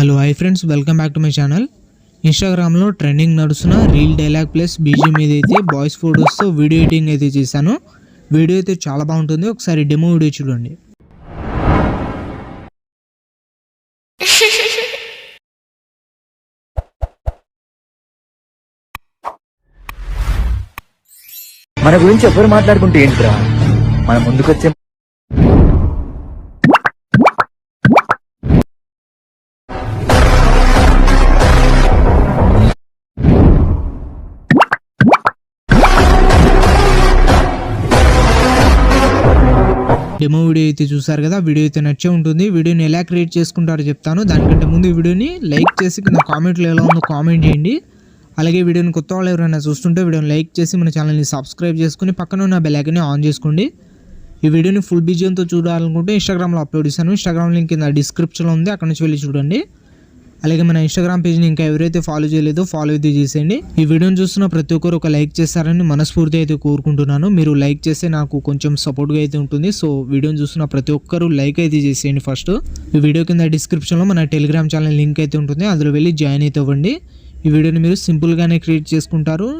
Hello hi friends, welcome back to my channel. ఇన్స్టాగ్రామ్లో trending నడుస్తున్న reel dialogue plus BG మీద అయితే boys ఫొటోస్తో video editing అయితే చేశాను. వీడియో అయితే చాలా బాగుంటుంది. ఒకసారి డెమో వీడియో చూడండి. మన గురించి ఎవరు మాట్లాడుకుంటే ఏంట్రా, మన ముందుకొచ్చే డెమో వీడియో అయితే చూసారు కదా. వీడియో అయితే నచ్చే ఉంటుంది. వీడియోని ఎలా క్రియేట్ చేసుకుంటారో చెప్తాను. దానికంటే ముందు ఈ వీడియోని లైక్ చేసి కింద కామెంట్లో ఎలా ఉందో కామెంట్ చేయండి. అలాగే వీడియోని కొత్త వాళ్ళు ఎవరైనా చూస్తుంటే వీడియోని లైక్ చేసి మన ఛానల్ని సబ్స్క్రైబ్ చేసుకుని పక్కన ఉన్న బెల్ ఐకాన్ని ఆన్ చేసుకోండి. ఈ వీడియోని ఫుల్ బీజీఎంతో చూడాలనుకుంటే ఇన్స్టాగ్రామ్లో అప్లోడ్ చేశాను. ఇన్స్టాగ్రామ్ లింక్ కింద డిస్క్రిప్షన్లో ఉంది, అక్కడ నుంచి వెళ్ళి చూడండి. అలాగే మన ఇన్స్టాగ్రామ్ పేజ్ని ఇంకా ఎవరైతే ఫాలో చేయలేదో ఫాలో అయితే చేసేయండి. ఈ వీడియోని చూస్తున్న ప్రతి ఒక్కరు ఒక లైక్ చేస్తారని మనస్ఫూర్తి అయితే కోరుకుంటున్నాను. మీరు లైక్ చేస్తే నాకు కొంచెం సపోర్ట్గా అయితే ఉంటుంది. సో వీడియోని చూస్తున్న ప్రతి ఒక్కరు లైక్ అయితే చేసేయండి. ఫస్ట్ ఈ వీడియో కింద డిస్క్రిప్షన్లో మన టెలిగ్రామ్ ఛానల్ లింక్ అయితే ఉంటుంది, అందులో వెళ్ళి జాయిన్ అయితే అవ్వండి. ఈ వీడియోని మీరు సింపుల్గానే క్రియేట్ చేసుకుంటారు.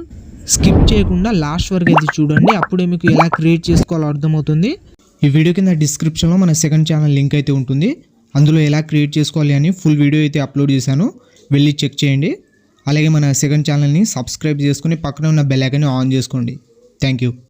స్కిప్ చేయకుండా లాస్ట్ వరకు అయితే చూడండి, అప్పుడే మీకు ఎలా క్రియేట్ చేసుకోవాలో అర్థమవుతుంది. ఈ వీడియో కింద డిస్క్రిప్షన్లో మన సెకండ్ ఛానల్ లింక్ అయితే ఉంటుంది, అందులో ఎలా క్రియేట్ చేసుకోవాలి అని ఫుల్ వీడియో అయితే అప్లోడ్ చేశాను, వెళ్ళి చెక్ చేయండి. అలాగే మన సెకండ్ ఛానల్ని సబ్స్క్రైబ్ చేసుకుని పక్కన ఉన్న బెల్ ఐకాన్ని ఆన్ చేసుకోండి. Thank you.